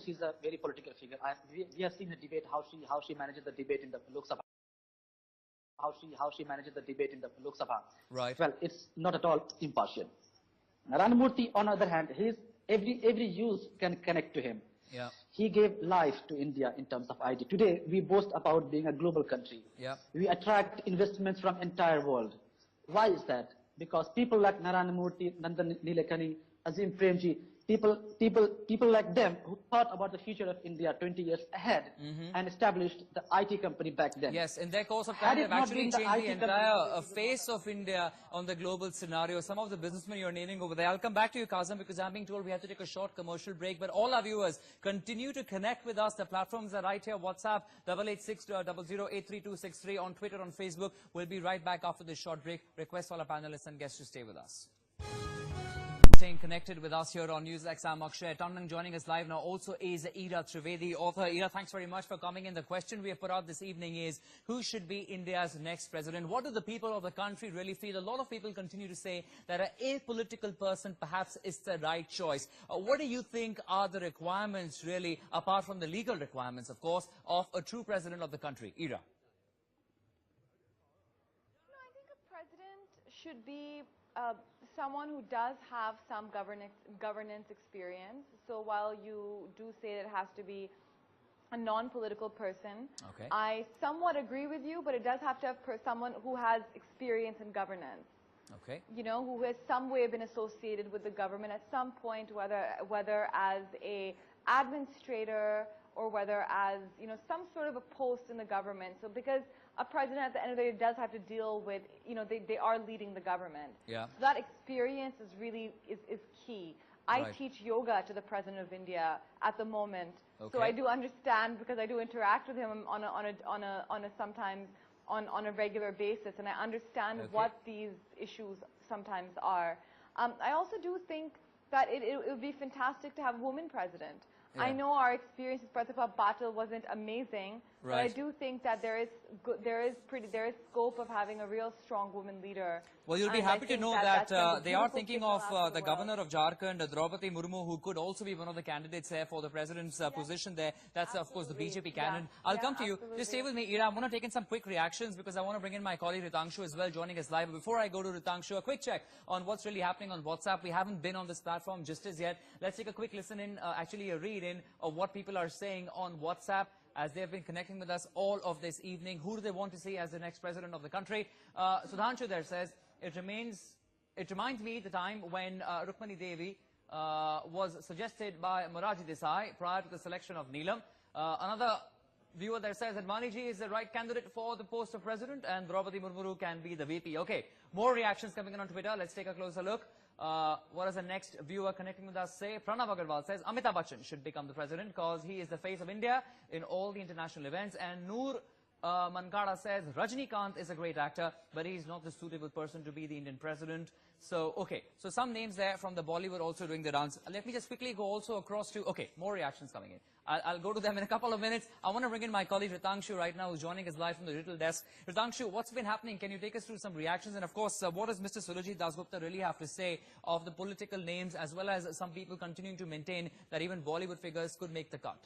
she's a very political figure. We have seen the debate, how she manages the debate in the Lok Sabha. How she manages the debate in the Lok Sabha. Right. Well, it's not at all impartial. Narendra Modi, on the other hand, every youth can connect to him. Yeah. He gave life to India in terms of ID. Today, we boast about being a global country. Yeah. We attract investments from entire world. Why is that? Because people like Narendra Modi, Nandan Nilekani, Azim Premji, people like them who thought about the future of India 20 years ahead and established the IT company back then. Yes, in their course of time, they've actually changed the entire face of India on the global scenario. Some of the businessmen you're naming over there. I'll come back to you, Kazim, because I'm being told we have to take a short commercial break. But all our viewers, continue to connect with us. The platforms are right here. WhatsApp, 886-00-83263. On Twitter, on Facebook. We'll be right back after this short break. Request all our panelists and guests to stay with us. Staying connected with us here on NewsX, I'm Akshay. Tandang joining us live now also is Ira Trivedi, author. Ira, thanks very much for coming in. The question we have put out this evening is, who should be India's next president? What do the people of the country really feel? A lot of people continue to say that an apolitical person perhaps is the right choice. What do you think are the requirements really, apart from the legal requirements, of course, of a true president of the country? Ira. No, I think a president should be someone who does have some governance experience. So while you do say that it has to be a non-political person, okay, I somewhat agree with you, but it does have to have someone who has experience in governance. Okay. You know, who has some way been associated with the government at some point, whether as a administrator or whether as, you know, some sort of a post in the government. So because a president at the end of the day does have to deal with, you know, they are leading the government. Yeah. So that experience is really is key. I Right. teach yoga to the President of India at the moment. Okay. So I do understand, because I do interact with him on a sometimes on a regular basis, and I understand Okay. what these issues sometimes are. I also do think that it would be fantastic to have a woman president. Yeah. I know our experience with Pratibha Patil wasn't amazing, but I Right. do think that there is scope of having a real strong woman leader. Well, you'll be And I happy to think know that's that a they are beautiful thinking signal of out to the the governor world. of Jharkhand, Draupadi Murmu, who could also be one of the candidates there for the president's position there. That's, of course, the BJP candidate. Yeah. I'll come to you. Absolutely. Just stay with me, Ira. I want to take in some quick reactions because I want to bring in my colleague Ritangshu as well, joining us live. But before I go to Ritangshu, a quick check on what's really happening on WhatsApp. We haven't been on this platform just as yet. Let's take a quick listen in, actually a read in of what people are saying on WhatsApp as they've been connecting with us all of this evening. Who do they want to see as the next president of the country? Sudhanshu there says, it reminds me the time when Rukmani Devi was suggested by Morarji Desai prior to the selection of Neelam. Another viewer there says that Maniji is the right candidate for the post of president and Draupadi Murmu can be the VP. Okay, more reactions coming in on Twitter. Let's take a closer look. What does the next viewer connecting with us say? Pranav Agarwal says Amitabh Bachchan should become the president because he is the face of India in all the international events. And Noor Mankada says Rajnikant is a great actor, but he's not the suitable person to be the Indian president. So, okay. So some names there from the Bollywood also doing the dance. Let me just quickly go also across to, okay, more reactions coming in. I'll go to them in a couple of minutes. I want to bring in my colleague Ritangshu right now, who's joining us live from the digital desk. Ritangshu, what's been happening? Can you take us through some reactions? And of course, what does Mr. Surajit Dasgupta really have to say of the political names, as well as some people continuing to maintain that even Bollywood figures could make the cut?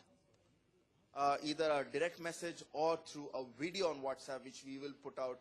Either a direct message or through a video on WhatsApp, which we will put out